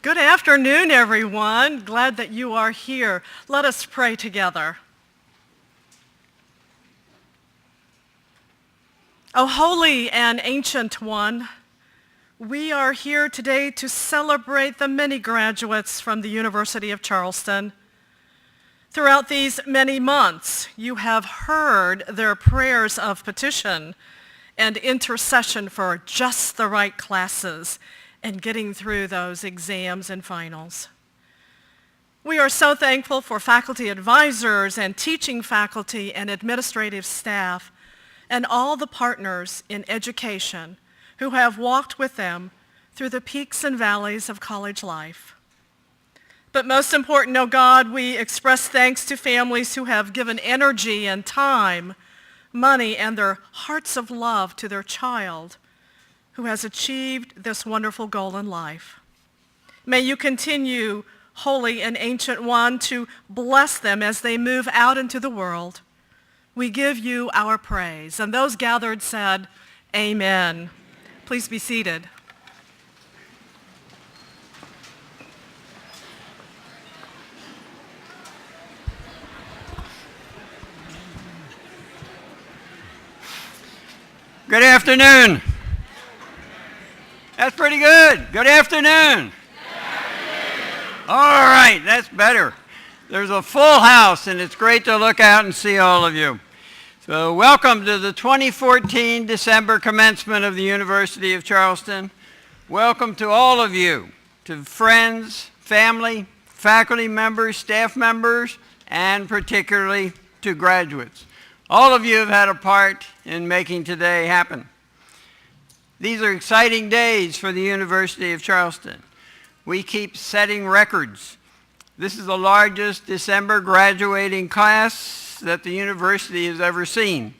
Good afternoon, everyone. Glad that you are here. Let us pray together. O holy and ancient one, we are here today to celebrate the many graduates from the University of Charleston. Throughout these many months, you have heard their prayers of petition and intercession for just the right classes and getting through those exams and finals. We are so thankful for faculty advisors and teaching faculty and administrative staff and all the partners in education who have walked with them through the peaks and valleys of college life. But most important, oh God, we express thanks to families who have given energy and time, money, and their hearts of love to their child who has achieved this wonderful goal in life. May you continue, holy and ancient one, to bless them as they move out into the world. We give you our praise. And those gathered said, Amen. Please be seated. Good afternoon. That's pretty good. Good afternoon. All right, that's better. There's a full house, and it's great to look out and see all of you. So welcome to the 2014 December commencement of the University of Charleston. Welcome to all of you, to friends, family, faculty members, staff members, and particularly to graduates. All of you have had a part in making today happen. These are exciting days for the University of Charleston. We keep setting records. This is the largest December graduating class that the university has ever seen.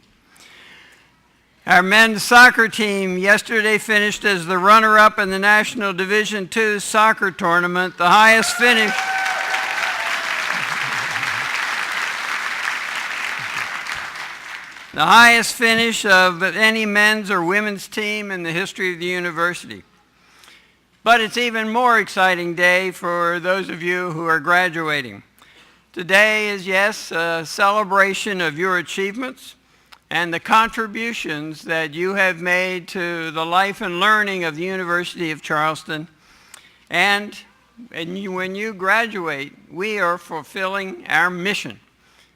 Our men's soccer team yesterday finished as the runner-up in the National Division II soccer tournament, the highest finish of any men's or women's team in the history of the university. But it's even more exciting day for those of you who are graduating. Today is, yes, a celebration of your achievements and the contributions that you have made to the life and learning of the University of Charleston. And when you graduate, we are fulfilling our mission.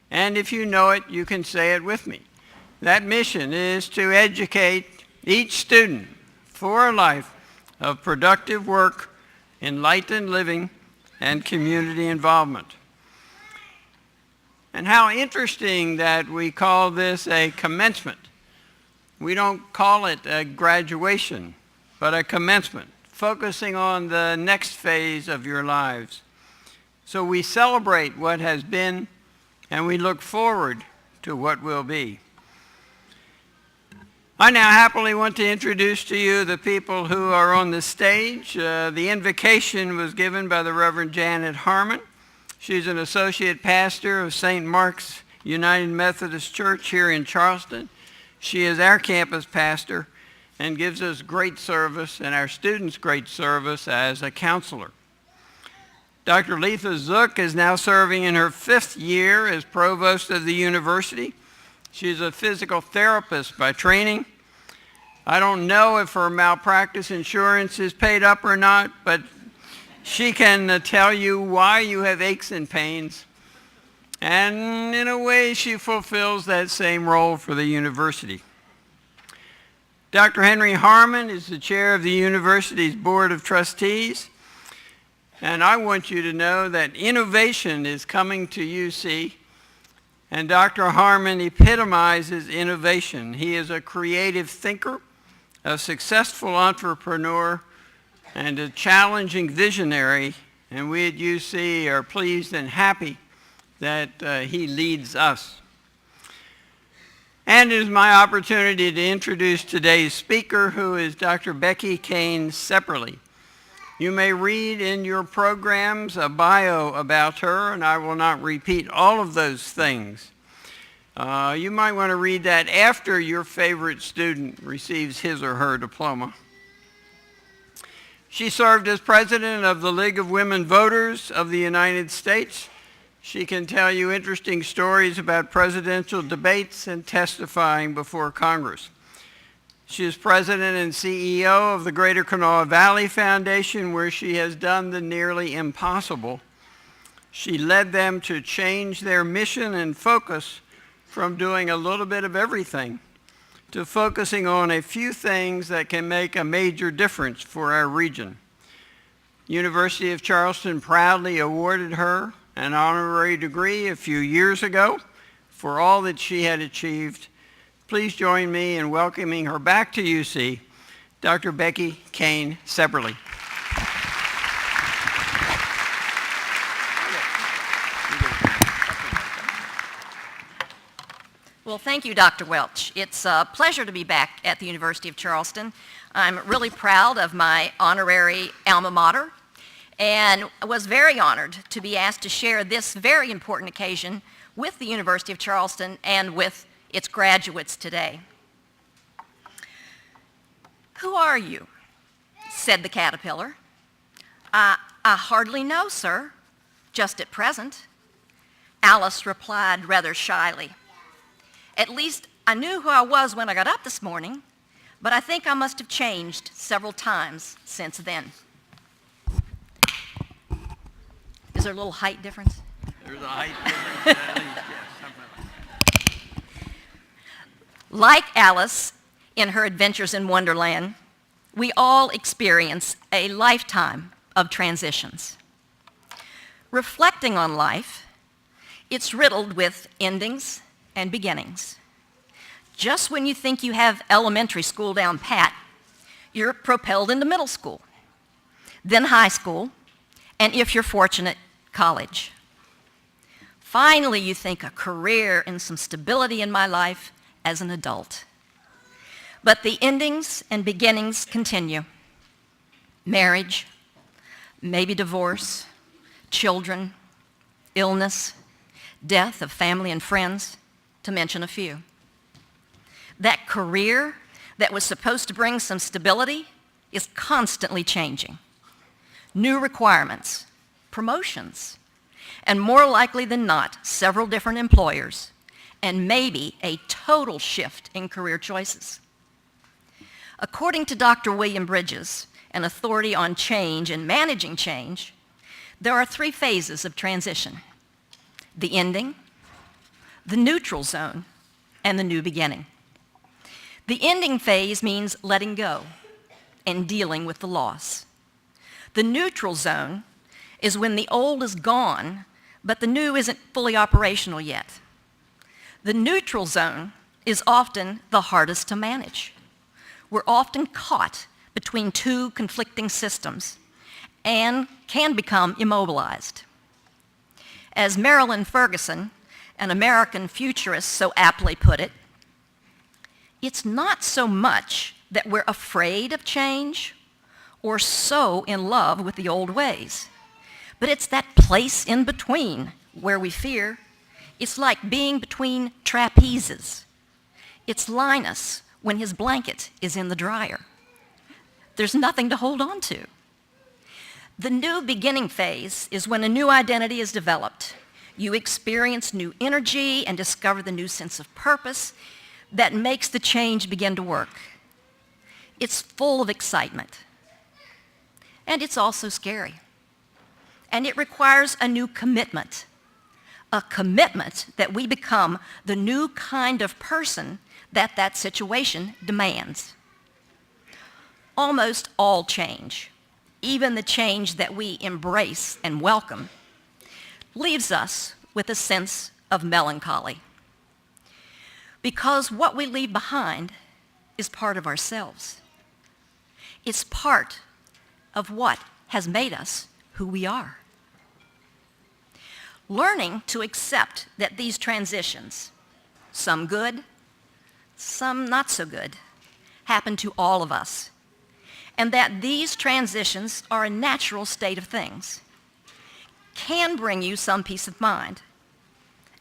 And if you know it, you can say it with me. That mission is to educate each student for a life of productive work, enlightened living, and community involvement. And how interesting that we call this a commencement. We don't call it a graduation, but a commencement, focusing on the next phase of your lives. So we celebrate what has been, and we look forward to what will be. I now happily want to introduce to you the people who are on the stage. The invocation was given by the Reverend Janet Harmon. She's an associate pastor of St. Mark's United Methodist Church here in Charleston. She is our campus pastor and gives us great service and our students great service as a counselor. Dr. Letha Zook is now serving in her 5th year as provost of the university. She's a physical therapist by training. I don't know if her malpractice insurance is paid up or not, but she can tell you why you have aches and pains. And in a way, she fulfills that same role for the university. Dr. Henry Harmon is the chair of the university's Board of Trustees. And I want you to know that innovation is coming to UC. And Dr. Harmon epitomizes innovation. He is a creative thinker, a successful entrepreneur, and a challenging visionary. And we at UC are pleased and happy that he leads us. And it is my opportunity to introduce today's speaker, who is Dr. Becky Cain Ceperley. You may read in your programs a bio about her, and I will not repeat all of those things. You might want to read that after your favorite student receives his or her diploma. She served as president of the League of Women Voters of the United States. She can tell you interesting stories about presidential debates and testifying before Congress. She is president and CEO of the Greater Kanawha Valley Foundation, where she has done the nearly impossible. She led them to change their mission and focus from doing a little bit of everything to focusing on a few things that can make a major difference for our region. University of Charleston proudly awarded her an honorary degree a few years ago for all that she had achieved. Please join me in welcoming her back to UC, Dr. Becky Cain Ceperley. Well, thank you, Dr. Welch. It's a pleasure to be back at the University of Charleston. I'm really proud of my honorary alma mater and was very honored to be asked to share this very important occasion with the University of Charleston and with its graduates today. "Who are you?" said the caterpillar. I hardly know, sir, just at present," Alice replied rather shyly. "At least I knew who I was when I got up this morning, but I think I must have changed several times since then." Is there a little height difference? There's a height difference at least, yes, something like that. Like Alice in her adventures in Wonderland, we all experience a lifetime of transitions. Reflecting on life, it's riddled with endings and beginnings. Just when you think you have elementary school down pat, you're propelled into middle school, then high school, and if you're fortunate, college. Finally, you think a career and some stability in my life as an adult. But the endings and beginnings continue. Marriage, maybe divorce, children, illness, death of family and friends, to mention a few. That career that was supposed to bring some stability is constantly changing. New requirements, promotions, and more likely than not, several different employers, and maybe a total shift in career choices. According to Dr. William Bridges, an authority on change and managing change, there are 3 phases of transition: the ending, the neutral zone, and the new beginning. The ending phase means letting go and dealing with the loss. The neutral zone is when the old is gone, but the new isn't fully operational yet. The neutral zone is often the hardest to manage. We're often caught between 2 conflicting systems and can become immobilized. As Marilyn Ferguson, an American futurist, so aptly put it, it's not so much that we're afraid of change or so in love with the old ways, but it's that place in between where we fear. It's like being between trapezes. It's Linus when his blanket is in the dryer. There's nothing to hold on to. The new beginning phase is when a new identity is developed. You experience new energy and discover the new sense of purpose that makes the change begin to work. It's full of excitement. And it's also scary. And it requires a new commitment, a commitment that we become the new kind of person that situation demands. Almost all change, even the change that we embrace and welcome, leaves us with a sense of melancholy. Because what we leave behind is part of ourselves. It's part of what has made us who we are. Learning to accept that these transitions, some good, some not so good, happen to all of us, and that these transitions are a natural state of things, can bring you some peace of mind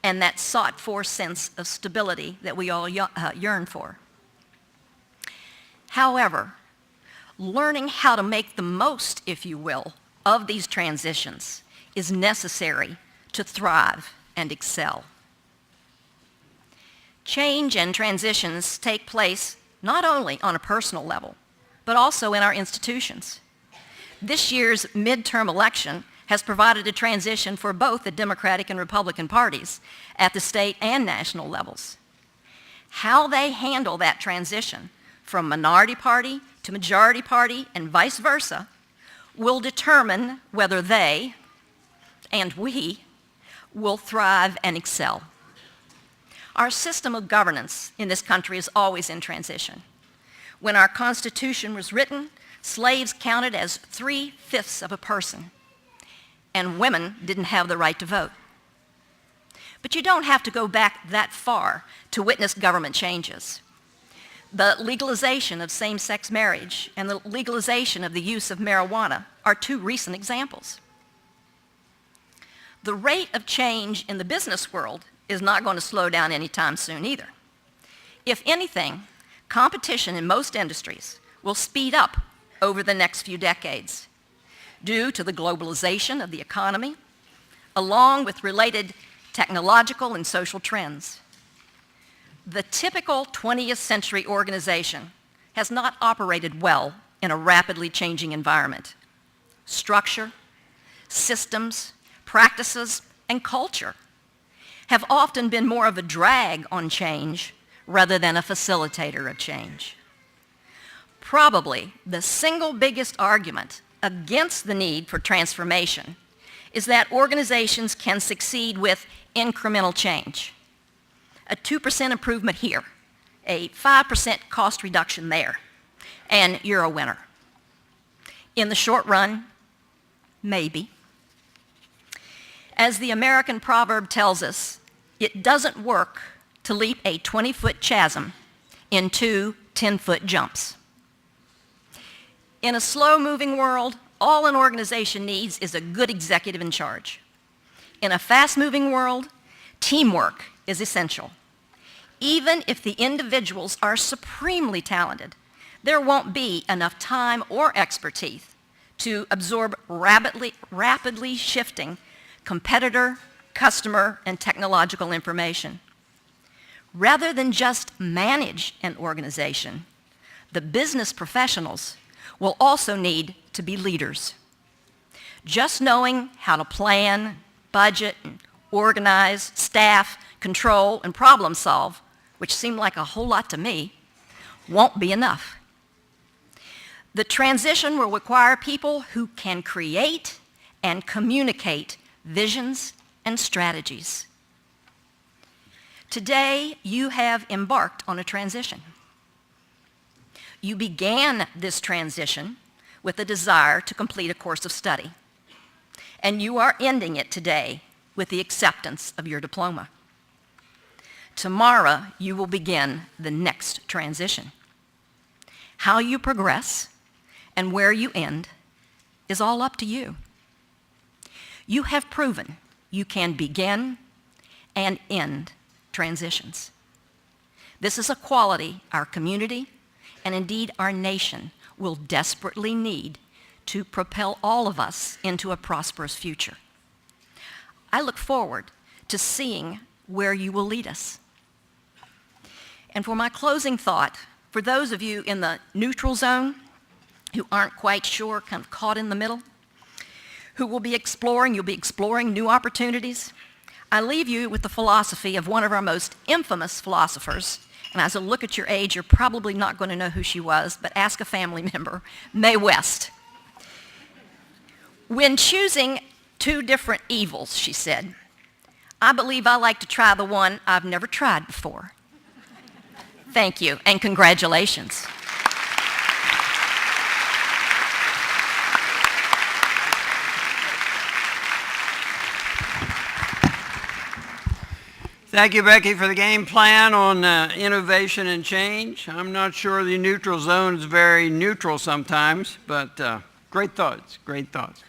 and that sought-for sense of stability that we all yearn for. However, learning how to make the most, if you will, of these transitions is necessary to thrive and excel. Change and transitions take place not only on a personal level, but also in our institutions. This year's midterm election has provided a transition for both the Democratic and Republican parties at the state and national levels. How they handle that transition from minority party to majority party and vice versa will determine whether they and we will thrive and excel. Our system of governance in this country is always in transition. When our Constitution was written, slaves counted as 3/5 of a person, and women didn't have the right to vote. But you don't have to go back that far to witness government changes. The legalization of same-sex marriage and the legalization of the use of marijuana are two recent examples. The rate of change in the business world is not going to slow down anytime soon either. If anything, competition in most industries will speed up over the next few decades due to the globalization of the economy, along with related technological and social trends. The typical 20th century organization has not operated well in a rapidly changing environment. Structure, systems, practices, and culture have often been more of a drag on change rather than a facilitator of change. Probably the single biggest argument against the need for transformation is that organizations can succeed with incremental change. A 2% improvement here, a 5% cost reduction there, and you're a winner. In the short run, maybe. As the American proverb tells us, it doesn't work to leap a 20-foot chasm in 2 10-foot jumps. In a slow-moving world, all an organization needs is a good executive in charge. In a fast-moving world, teamwork is essential. Even if the individuals are supremely talented, there won't be enough time or expertise to absorb rapidly shifting competitor, customer, and technological information. Rather than just manage an organization, the business professionals will also need to be leaders. Just knowing how to plan, budget, and organize, staff, control, and problem solve, which seem like a whole lot to me, won't be enough. The transition will require people who can create and communicate visions and strategies. Today, you have embarked on a transition. You began this transition with a desire to complete a course of study, and you are ending it today with the acceptance of your diploma. Tomorrow, you will begin the next transition. How you progress and where you end is all up to you. You have proven you can begin and end transitions. This is a quality our community and indeed our nation will desperately need to propel all of us into a prosperous future. I look forward to seeing where you will lead us. And for my closing thought, for those of you in the neutral zone who aren't quite sure, kind of caught in the middle, you'll be exploring new opportunities, I leave you with the philosophy of one of our most infamous philosophers. And as I look at your age, you're probably not going to know who she was, but ask a family member, Mae West. When choosing two different evils, she said, I believe I like to try the one I've never tried before. Thank you, and congratulations. Thank you, Becky, for the game plan on innovation and change. I'm not sure the neutral zone is very neutral sometimes, but great thoughts, great thoughts.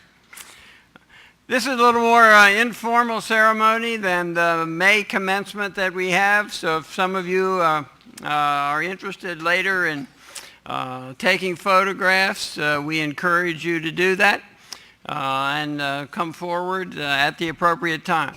This is a little more informal ceremony than the May commencement that we have, so if some of you are interested later in taking photographs, we encourage you to do that and come forward at the appropriate time.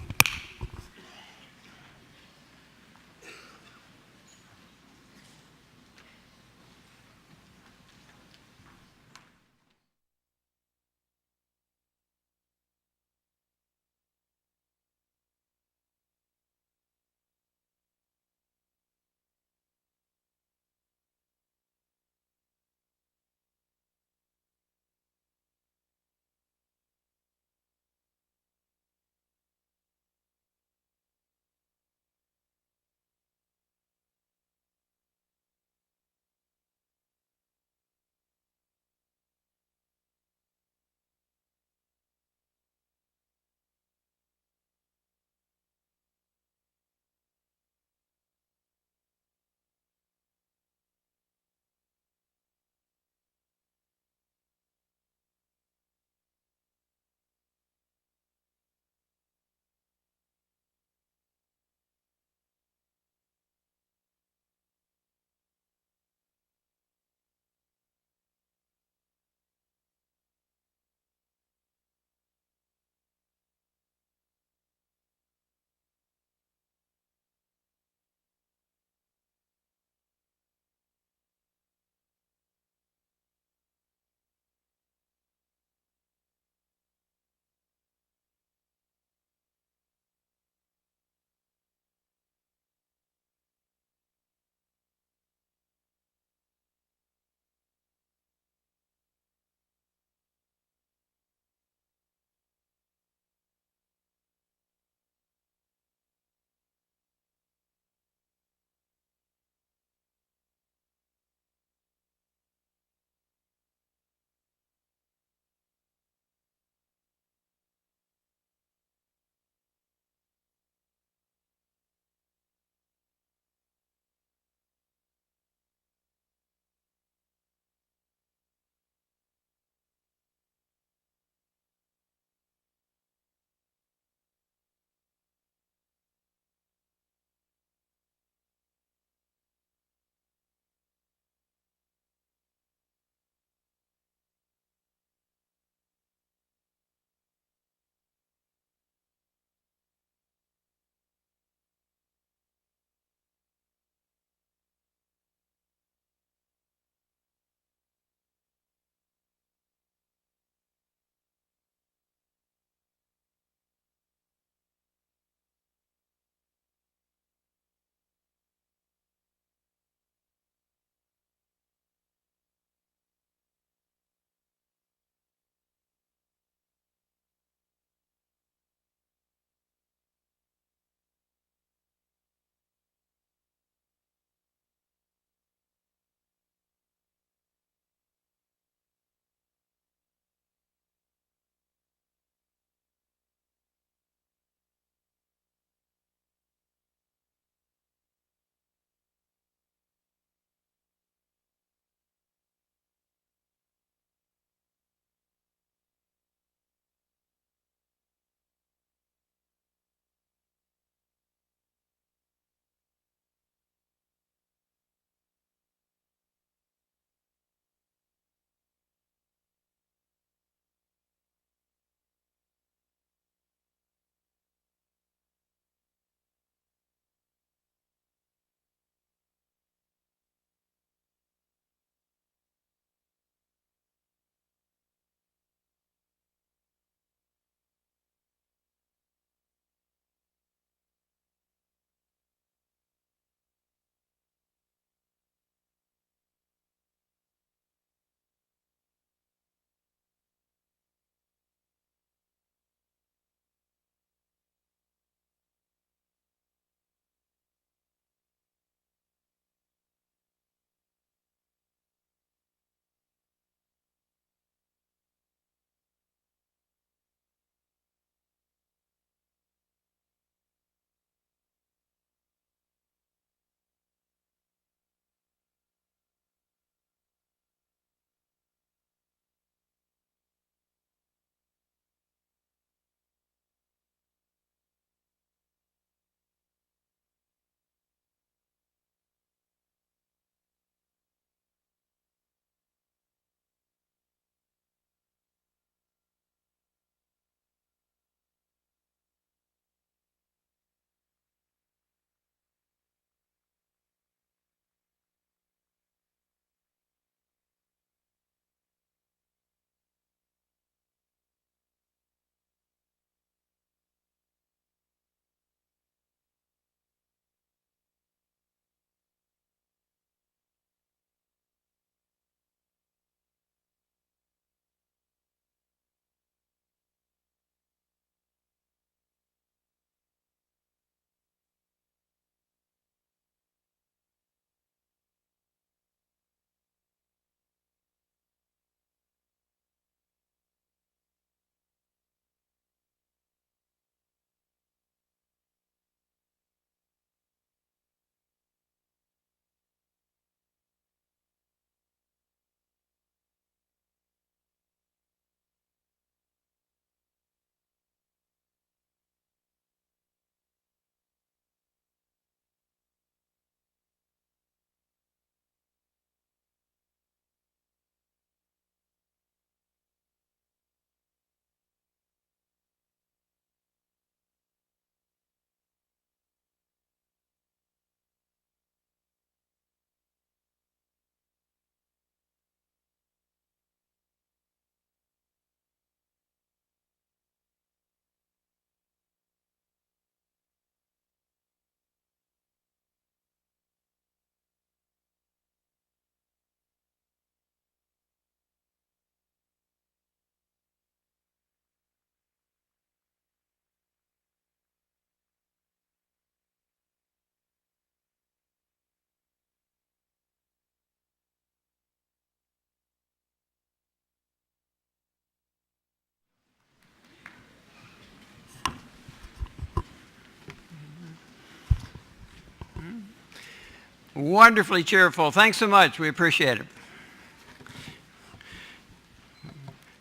Wonderfully cheerful. Thanks so much. We appreciate it.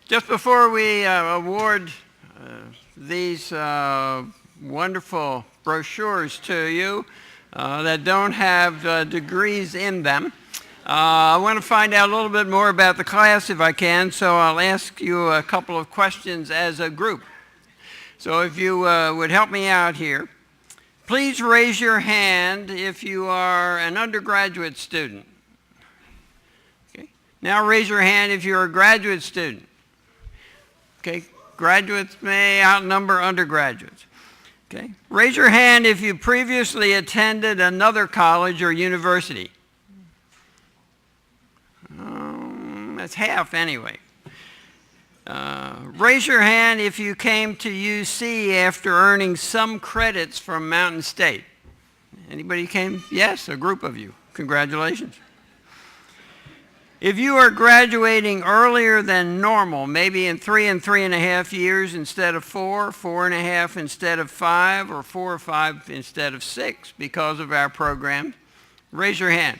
Just before we award these wonderful brochures to you that don't have degrees in them, I want to find out a little bit more about the class if I can, so I'll ask you a couple of questions as a group. So if you would help me out here, please raise your hand if you are an undergraduate student. Okay. Now raise your hand if you're a graduate student. Okay. Graduates may outnumber undergraduates. Okay. Raise your hand if you previously attended another college or university. That's half anyway. Raise your hand if you came to UC after earning some credits from Mountain State. Anybody came? Yes, a group of you. Congratulations. If you are graduating earlier than normal, maybe in 3 and 3.5 years instead of 4, 4.5 instead of 5, or 4 or 5 instead of 6 because of our program, raise your hand.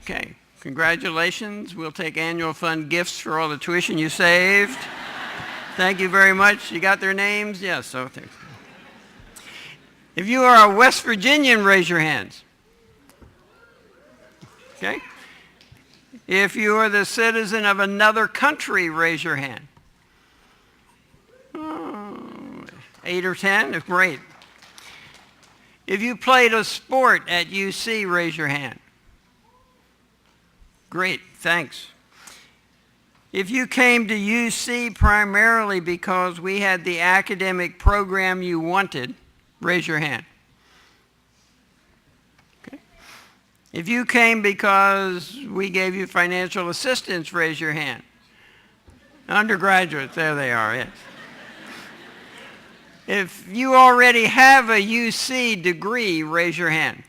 Okay. Congratulations. We'll take annual fund gifts for all the tuition you saved. Thank you very much. You got their names? Yes. So if you are a West Virginian, raise your hands. Okay. If you are the citizen of another country, raise your hand. 8 or 10? Great. If you played a sport at UC, raise your hand. Great, thanks. If you came to UC primarily because we had the academic program you wanted, raise your hand. Okay. If you came because we gave you financial assistance, raise your hand. Undergraduates, there they are, yes. If you already have a UC degree, raise your hand.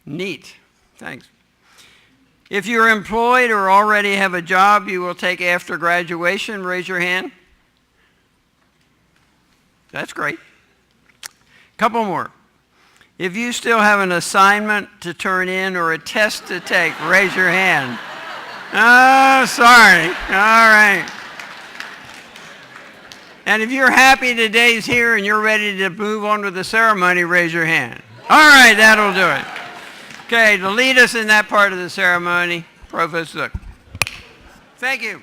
Neat, thanks. If you're employed or already have a job you will take after graduation, raise your hand. That's great. Couple more. If you still have an assignment to turn in or a test to take, raise your hand. Oh, sorry. All right. And if you're happy today's here and you're ready to move on with the ceremony, raise your hand. All right, that'll do it. Okay, to lead us in that part of the ceremony, Provost Zook. Thank you.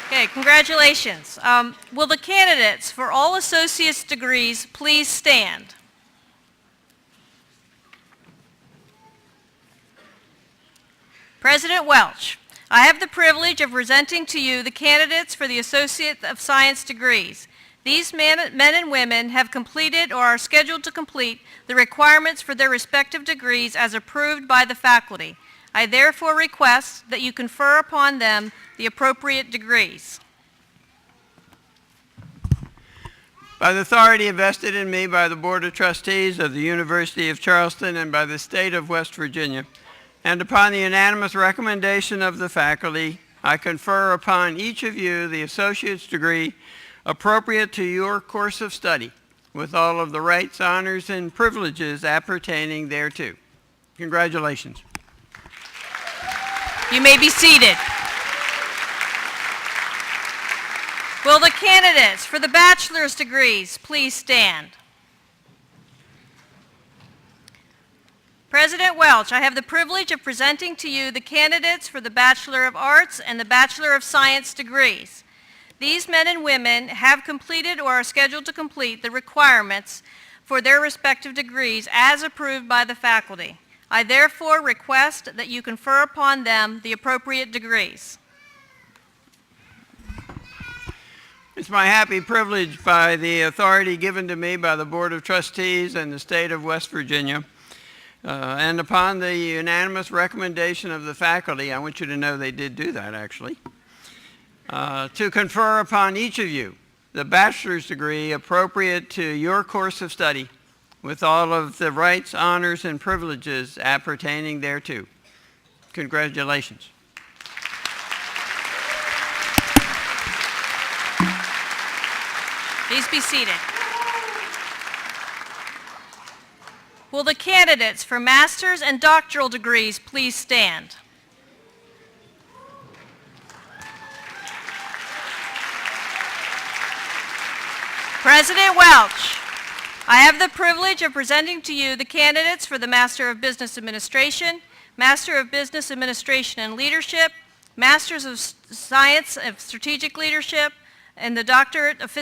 Okay, congratulations. Will the candidates for all associate's degrees please stand? President Welch, I have the privilege of presenting to you the candidates for the Associate of Science degrees. These men and women have completed or are scheduled to complete the requirements for their respective degrees as approved by the faculty. I therefore request that you confer upon them the appropriate degrees. By the authority invested in me by the Board of Trustees of the University of Charleston and by the State of West Virginia, and upon the unanimous recommendation of the faculty, I confer upon each of you the associate's degree appropriate to your course of study, with all of the rights, honors, and privileges appertaining thereto. Congratulations. You may be seated. Will the candidates for the bachelor's degrees please stand? President Welch, I have the privilege of presenting to you the candidates for the Bachelor of Arts and the Bachelor of Science degrees. These men and women have completed or are scheduled to complete the requirements for their respective degrees as approved by the faculty. I therefore request that you confer upon them the appropriate degrees. It's my happy privilege by the authority given to me by the Board of Trustees and the State of West Virginia, and upon the unanimous recommendation of the faculty, I want you to know they did do that actually, to confer upon each of you the bachelor's degree appropriate to your course of study with all of the rights, honors, and privileges appertaining thereto. Congratulations. Please be seated. Will the candidates for master's and doctoral degrees please stand? President Welch, I have the privilege of presenting to you the candidates for the Master of Business Administration, Master of Business Administration and Leadership, Masters of Science of Strategic Leadership, and the Doctorate of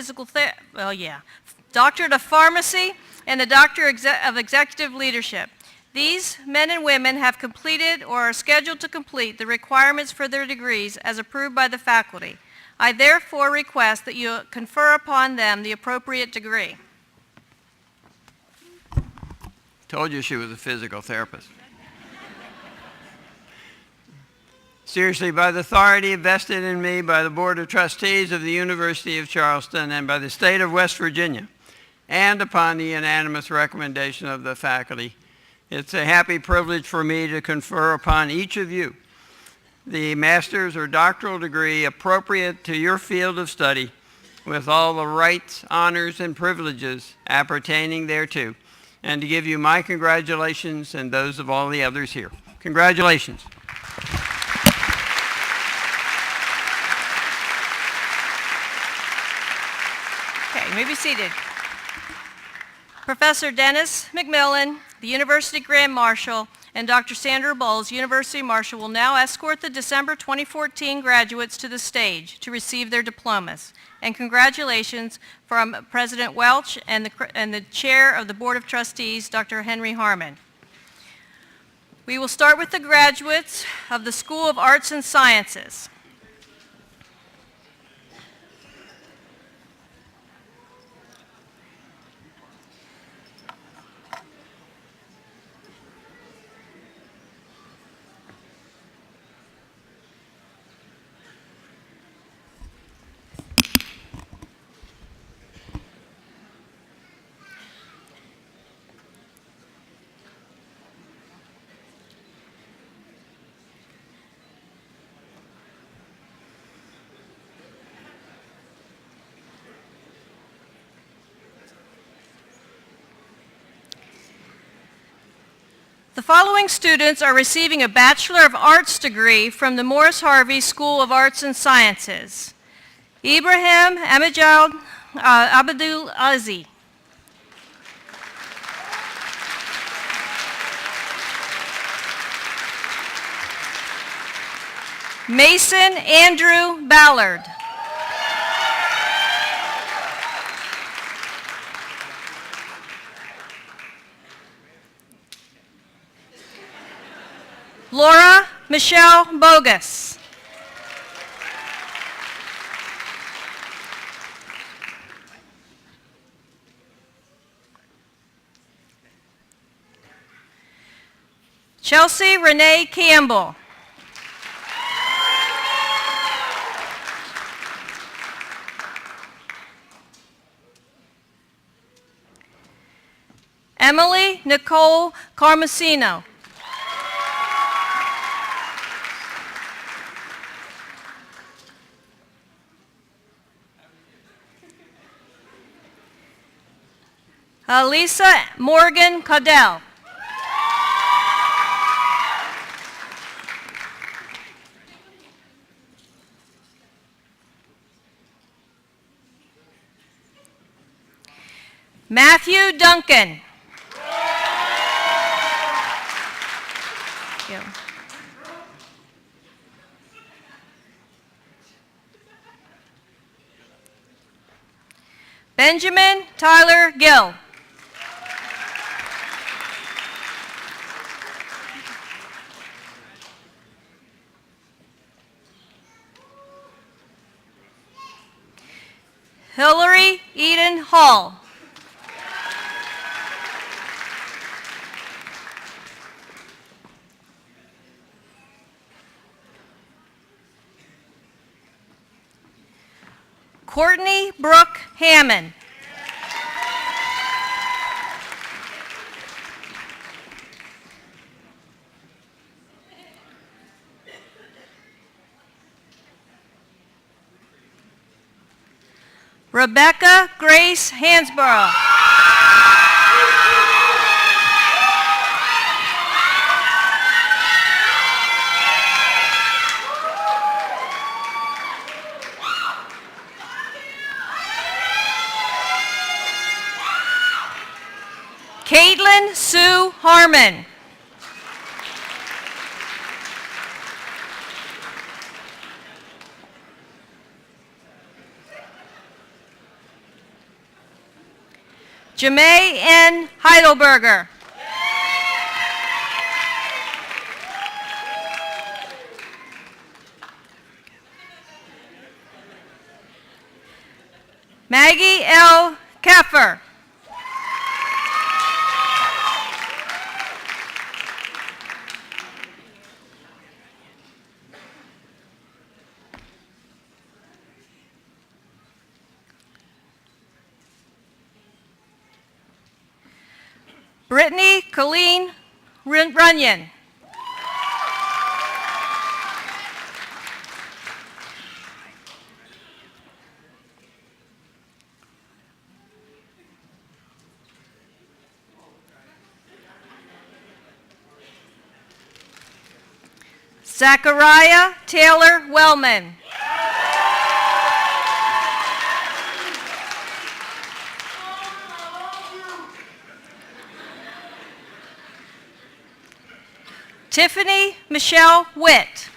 Doctorate of Pharmacy, and the Doctorate of Executive Leadership. These men and women have completed or are scheduled to complete the requirements for their degrees as approved by the faculty. I therefore request that you confer upon them the appropriate degree. Told you she was a physical therapist. Seriously, by the authority vested in me by the Board of Trustees of the University of Charleston and by the state of West Virginia, and upon the unanimous recommendation of the faculty, it's a happy privilege for me to confer upon each of you the master's or doctoral degree appropriate to your field of study with all the rights, honors, and privileges appertaining thereto, and to give you my congratulations and those of all the others here. Congratulations. Okay, you may be seated. Professor Dennis McMillan, the University Grand Marshal, and Dr. Sandra Bowles, University Marshal, will now escort the December 2014 graduates to the stage to receive their diplomas. And congratulations from President Welch and the Chair of the Board of Trustees, Dr. Henry Harmon. We will start with the graduates of the School of Arts and Sciences. The following students are receiving a Bachelor of Arts degree from the Morris Harvey School of Arts and Sciences. Ibrahim Amijad Abdul Aziz. Mason Andrew Ballard. Laura Michelle Bogus. Chelsea Renee Campbell. Emily Nicole Carmesino. Lisa Morgan Caudell. Matthew Duncan. Thank you. Benjamin Tyler Gill. Hillary Eden Hall. Courtney Brooke Hammond. Rebecca Grace Hansborough. Caitlin Sue Harmon. Jamae N. Heidelberger. Maggie L. Keffer. Brittany Colleen Runyon. Zachariah Taylor Wellman. Tiffany Michelle Witt.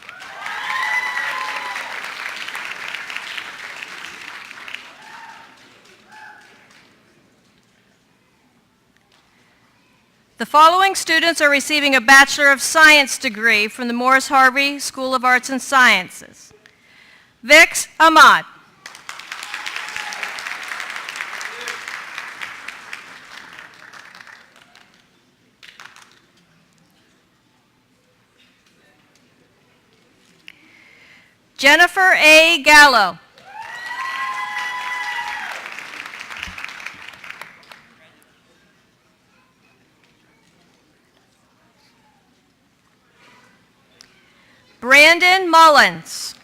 The following students are receiving a Bachelor of Science degree from the Morris Harvey School of Arts and Sciences. Vix Ahmad. Jennifer A. Gallo. Brandon Mullins.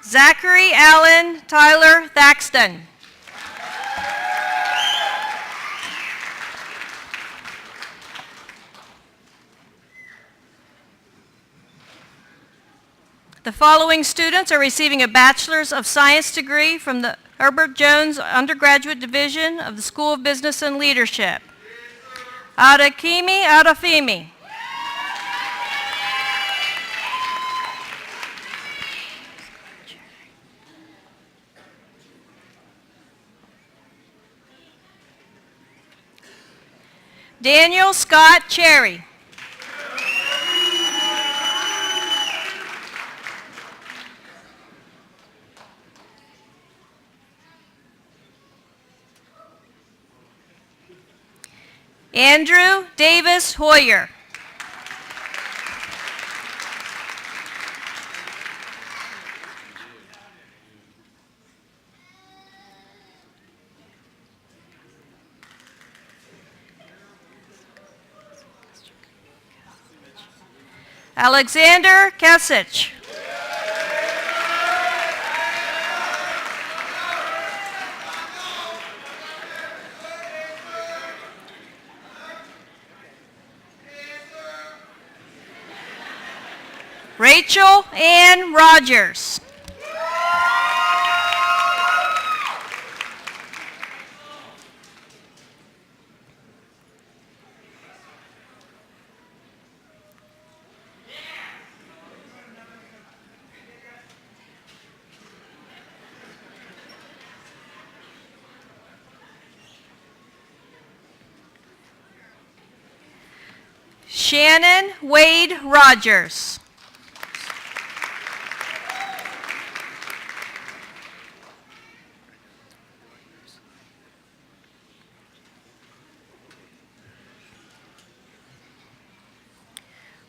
Zachary Allen Tyler Thaxton. The following students are receiving a Bachelor's of Science degree from the Herbert Jones Undergraduate Division of the School of Business and Leadership. Adakimi Adafimi. Daniel Scott Cherry. Andrew Davis Hoyer. Alexander Kasich. Rachel Ann Rogers. Shannon Wade Rogers.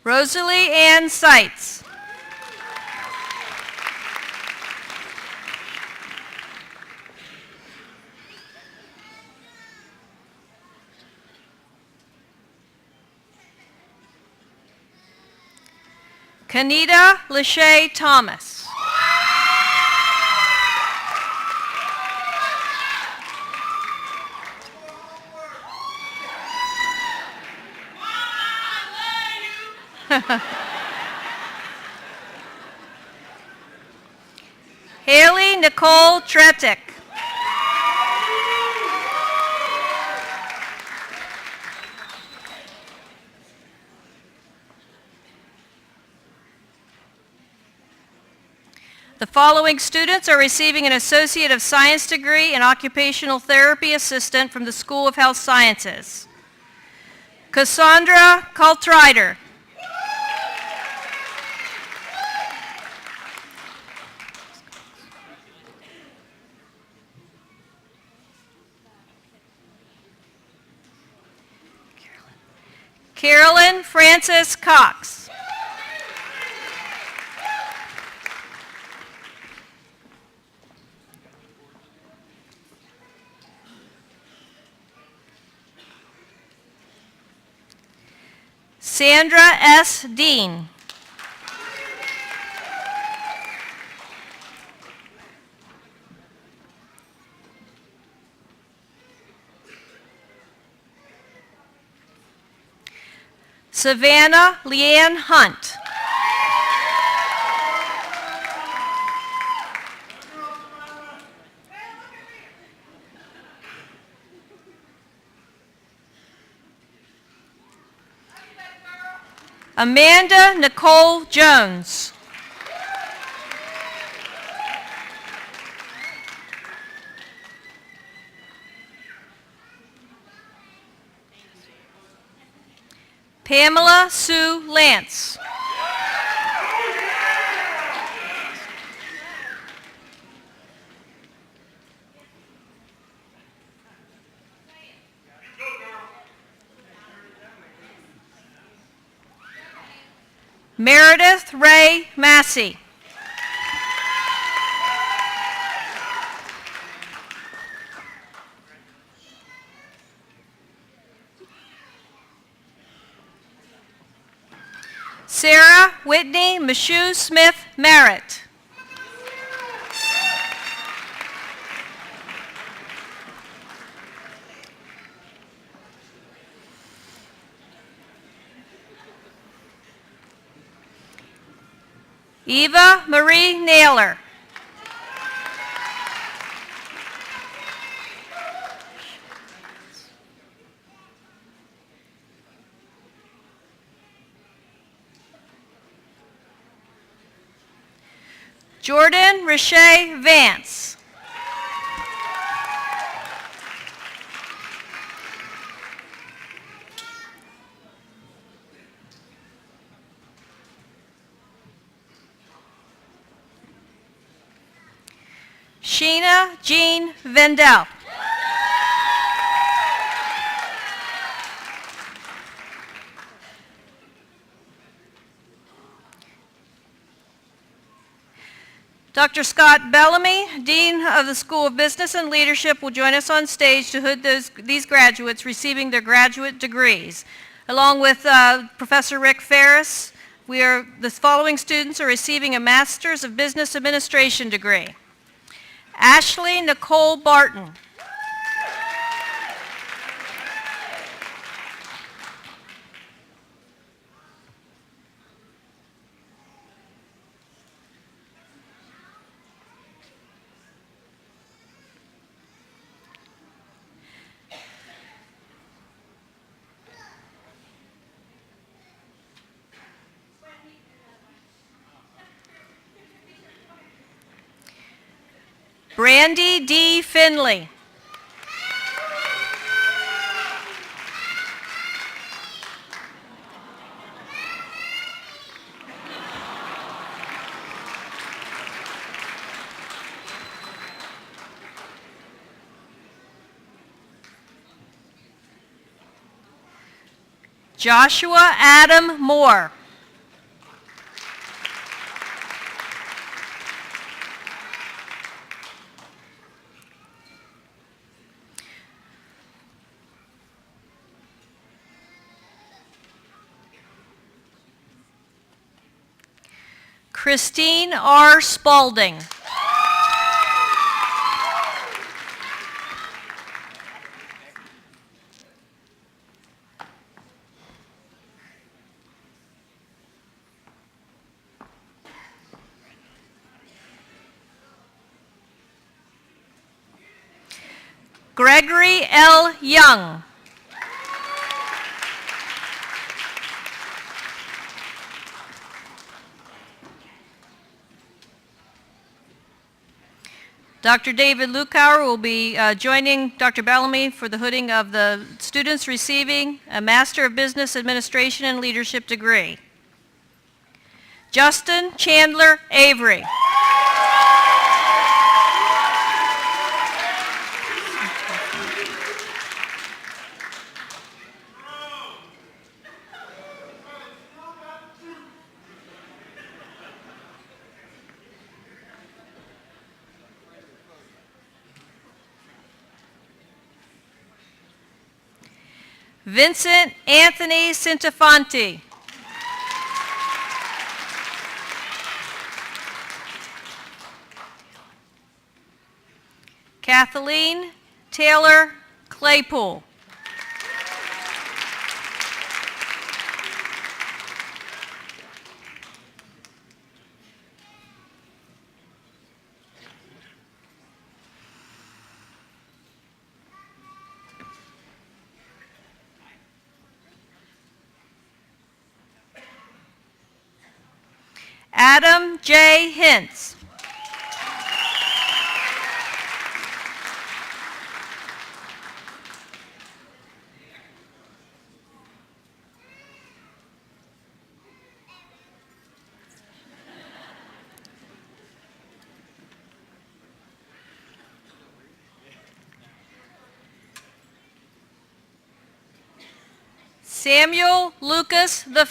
Rosalie Ann Seitz. Kanita Lachey Thomas. Haley Nicole Tretic. The following students are receiving an Associate of Science degree in Occupational Therapy Assistant from the School of Health Sciences. Cassandra Kaltrider. Carolyn Frances Cox. Sandra S. Dean. Savannah Leanne Hunt. Amanda Nicole Jones. Pamela Sue Lance. Meredith Ray Massey. Sarah Whitney Michoud Smith Merritt. Eva Marie Naylor. Jordan Rashay Vance. Sheena Jean Vendel. Dr. Scott Bellamy, Dean of the School of Business and Leadership, will join us on stage to hood these graduates receiving their graduate degrees. Along with Professor Rick Ferris, the following students are receiving a Master's of Business Administration degree. Ashley Nicole Barton. Brandy D. Finley. Joshua Adam Moore. Christine R. Spalding. Gregory L. Young. Dr. David Lukauer will be joining Dr. Bellamy for the hooding of the students receiving a Master of Business Administration and Leadership degree. Justin Chandler Avery. Vincent Anthony Cintafanti. Kathleen Taylor Claypool. Adam J. Hintz. Samuel Lucas V.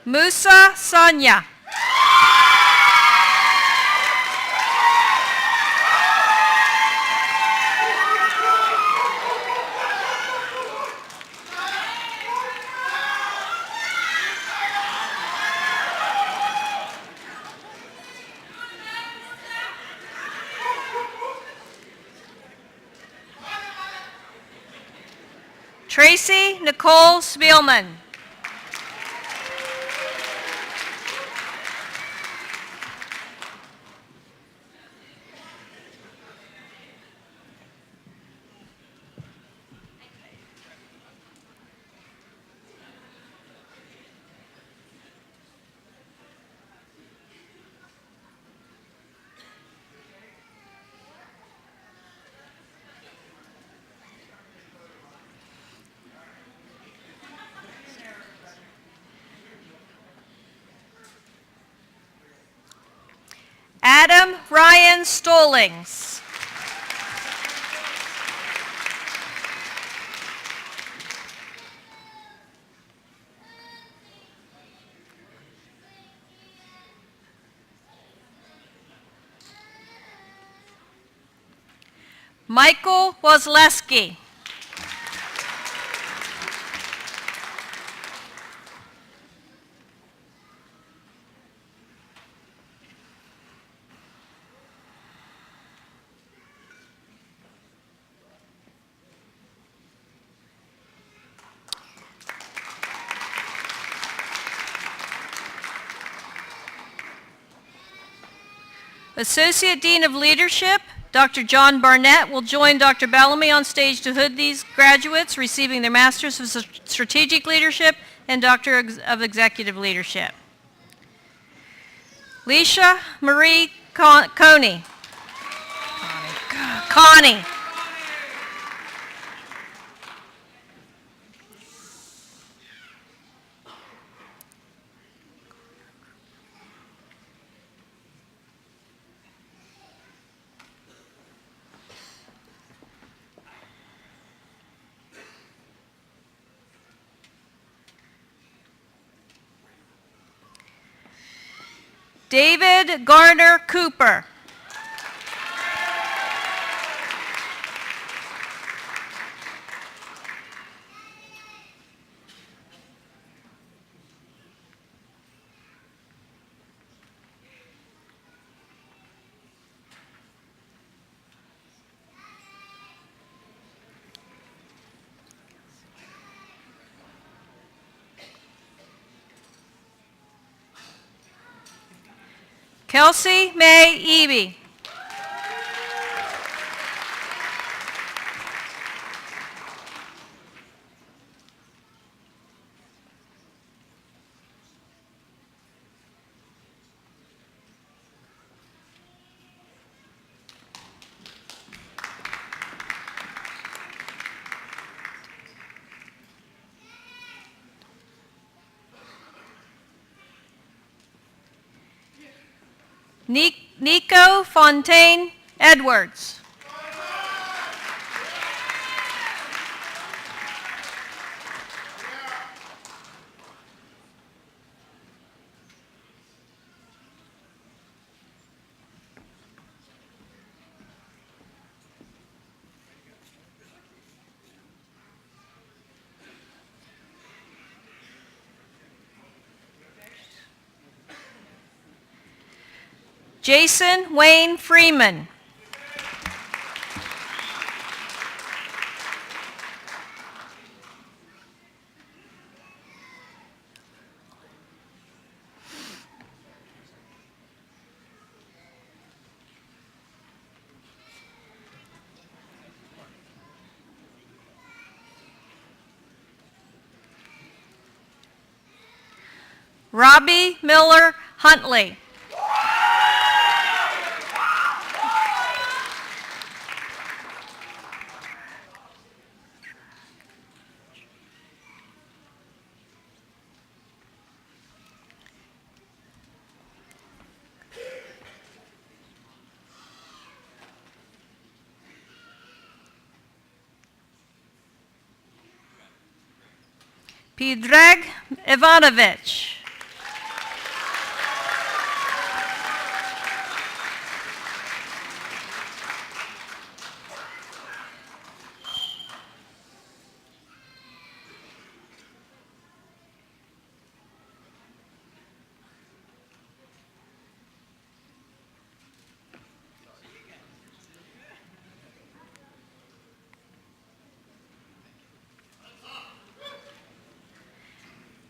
Musa Sanya. Tracy Nicole Spielman. Adam Ryan Stallings. Michael Wozleski. Associate Dean of Leadership, Dr. John Barnett, will join Dr. Bellamy on stage to hood these graduates receiving their Masters of Strategic Leadership and Doctor of Executive Leadership. Leisha Marie Coney. Connie. David Garner Cooper. Kelsey May Eby. Nico Fontaine Edwards. Jason Wayne Freeman. Robbie Miller Huntley. Predrag Ivanovich.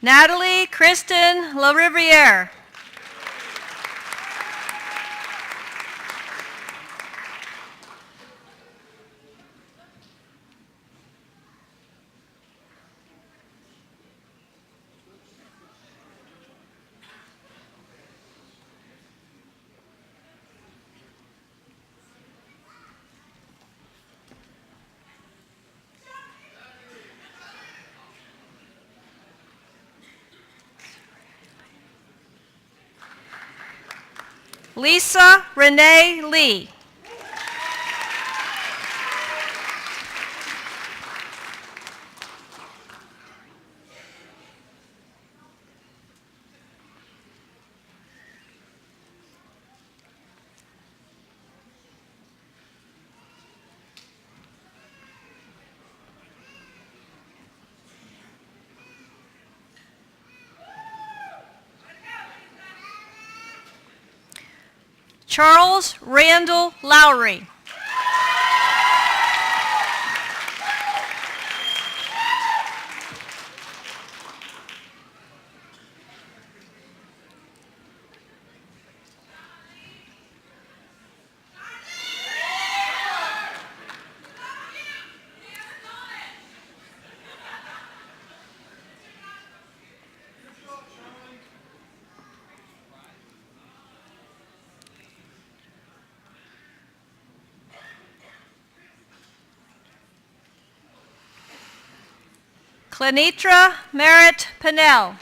Natalie Kristen LaRiviere. Lisa Renee Lee. Charles Randall Lowry. Clenitra Merritt Pinnell.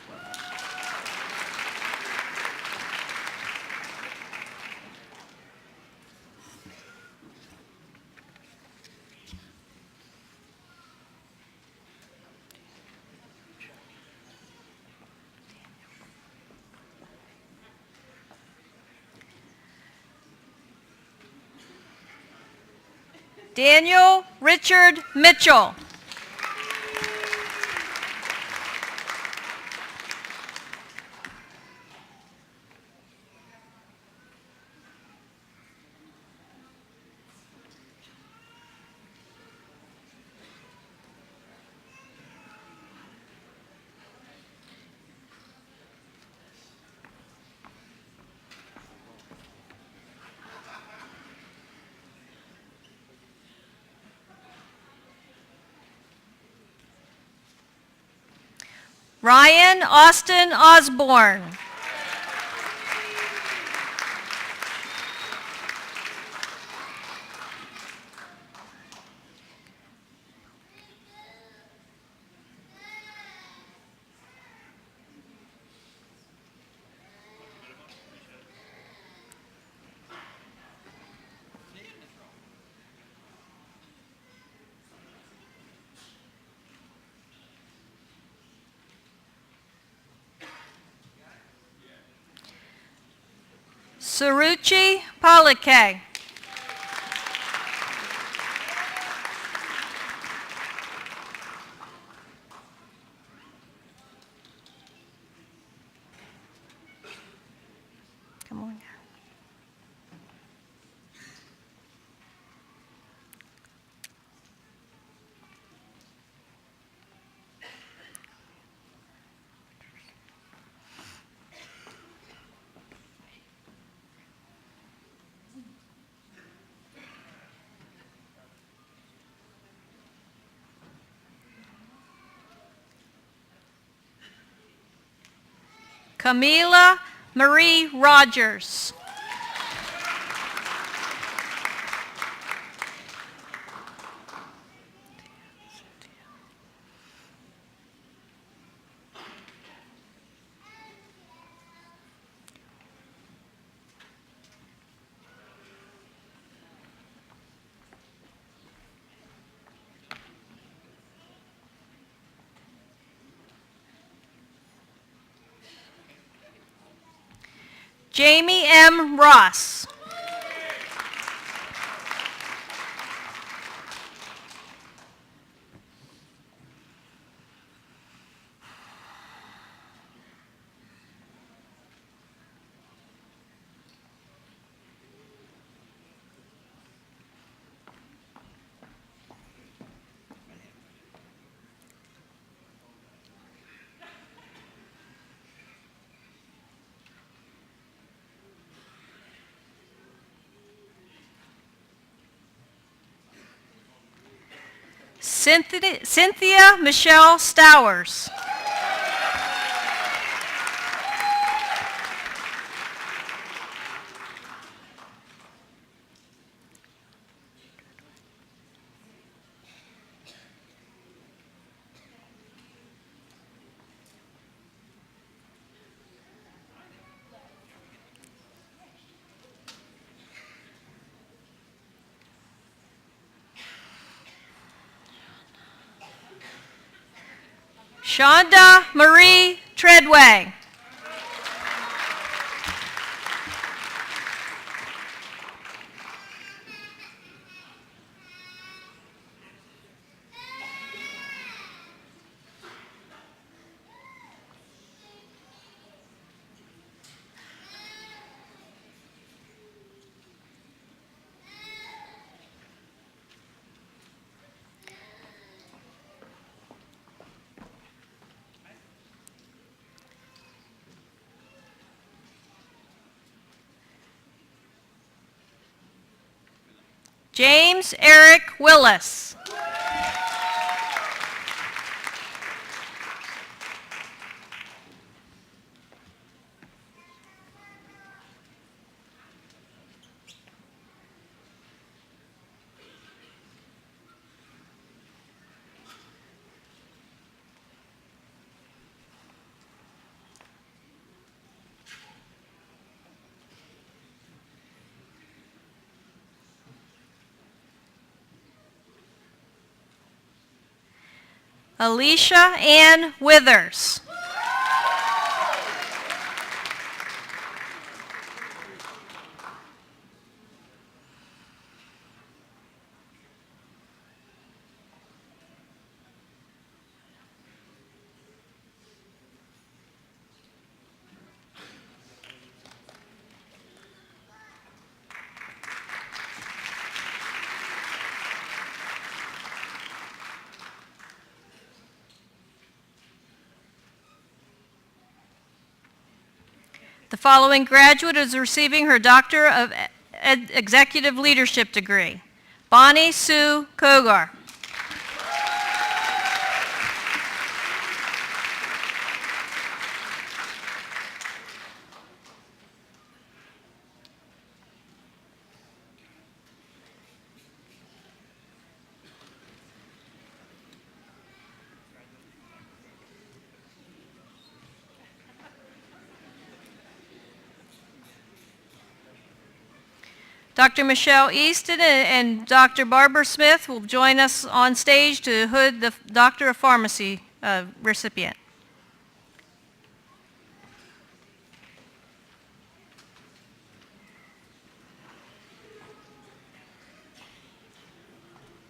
Daniel Richard Mitchell. Ryan Austin Osborne. Saruchi Palike. Come on. Camila Marie Rogers. Jamie M. Ross. Cynthia Michelle Stowers. Shonda Marie Treadway. James Eric Willis. Alicia Ann Withers. The following graduate is receiving her Doctor of Executive Leadership degree. Bonnie Sue Kogar. Dr. Michelle Easton and Dr. Barbara Smith will join us on stage to hood the Doctor of Pharmacy recipient.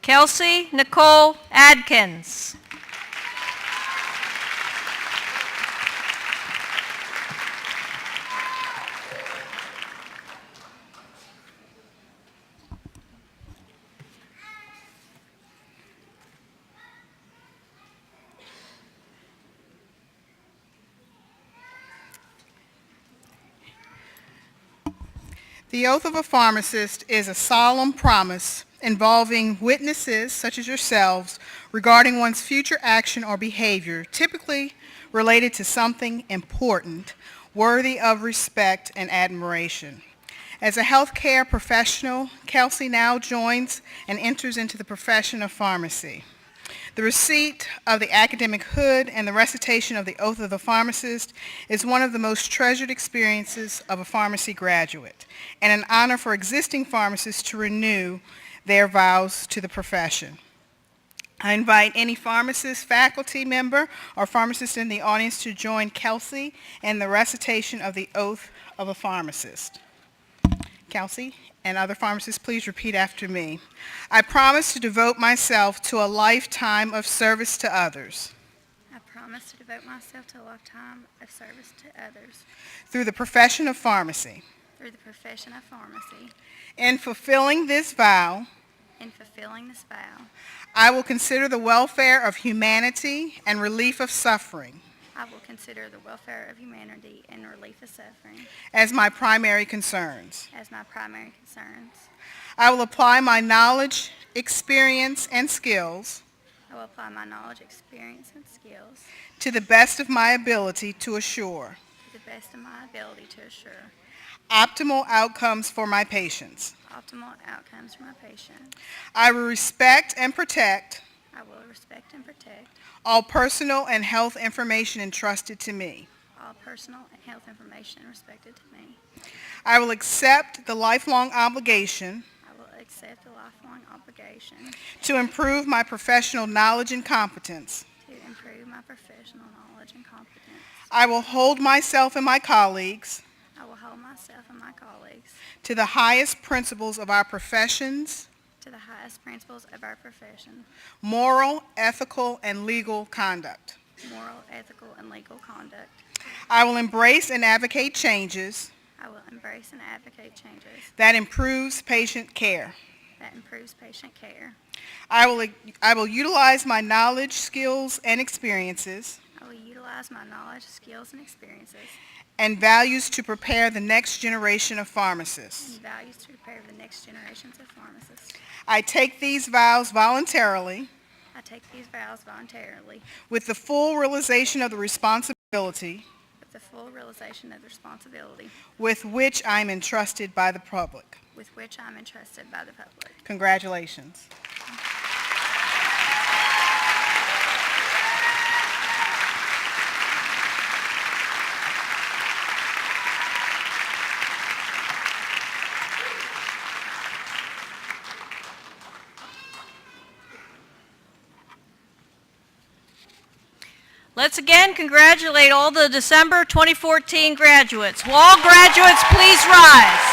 Kelsey Nicole Adkins. The oath of a pharmacist is a solemn promise involving witnesses, such as yourselves, regarding one's future action or behavior, typically related to something important, worthy of respect and admiration. As a healthcare professional, Kelsey now joins and enters into the profession of pharmacy. The receipt of the academic hood and the recitation of the oath of the pharmacist is one of the most treasured experiences of a pharmacy graduate, and an honor for existing pharmacists to renew their vows to the profession. I invite any pharmacist, faculty member, or pharmacist in the audience to join Kelsey in the recitation of the oath of a pharmacist. Kelsey and other pharmacists, please repeat after me. I promise to devote myself to a lifetime of service to others. I promise to devote myself to a lifetime of service to others. Through the profession of pharmacy. Through the profession of pharmacy. In fulfilling this vow. In fulfilling this vow. I will consider the welfare of humanity and relief of suffering. I will consider the welfare of humanity and relief of suffering as my primary concerns. As my primary concerns. I will apply my knowledge, experience, and skills. I will apply my knowledge, experience, and skills to the best of my ability to assure. To the best of my ability to assure. Optimal outcomes for my patients. Optimal outcomes for my patient. I will respect and protect. I will respect and protect. All personal and health information entrusted to me. All personal and health information respected to me. I will accept the lifelong obligation. I will accept the lifelong obligation. To improve my professional knowledge and competence. To improve my professional knowledge and competence. I will hold myself and my colleagues. I will hold myself and my colleagues. To the highest principles of our professions. To the highest principles of our profession. Moral, ethical, and legal conduct. Moral, ethical, and legal conduct. I will embrace and advocate changes. I will embrace and advocate changes. That improves patient care. That improves patient care. I will utilize my knowledge, skills, and experiences. I will utilize my knowledge, skills, and experiences. And values to prepare the next generation of pharmacists. And values to prepare the next generations of pharmacists. I take these vows voluntarily. I take these vows voluntarily. With the full realization of the responsibility. With the full realization of the responsibility. With which I am entrusted by the public. With which I am entrusted by the public. Congratulations. Let's again congratulate all the December 2014 graduates. Will all graduates please rise?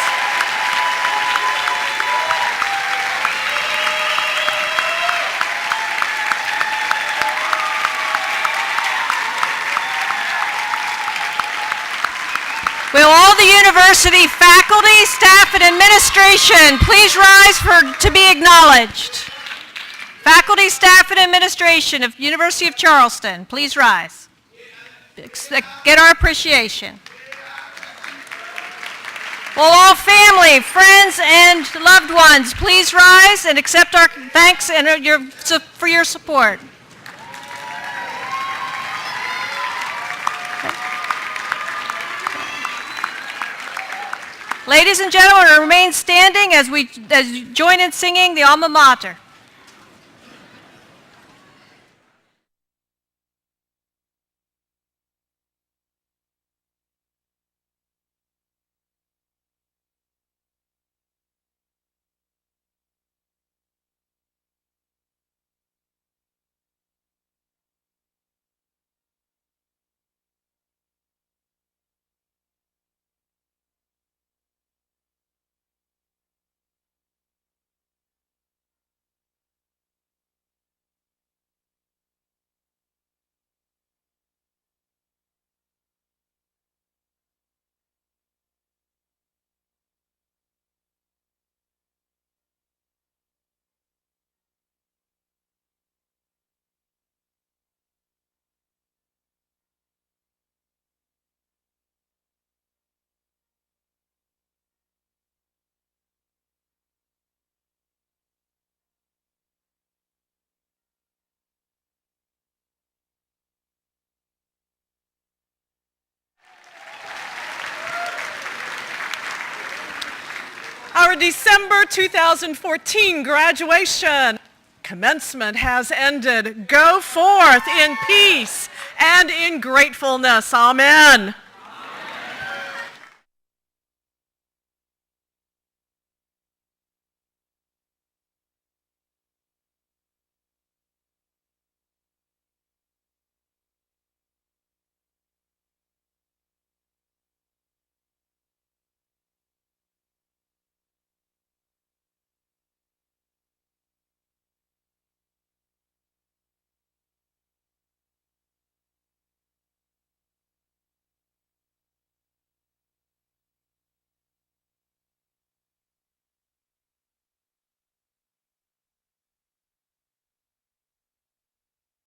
Will all the university faculty, staff, and administration please rise to be acknowledged? Faculty, staff, and administration of University of Charleston, please rise. Get our appreciation. Will all family, friends, and loved ones please rise and accept our thanks and for your support. Ladies and gentlemen, remain standing as we join in singing the Alma Mater. Our December 2014 graduation. Commencement has ended. Go forth in peace and in gratefulness. Amen.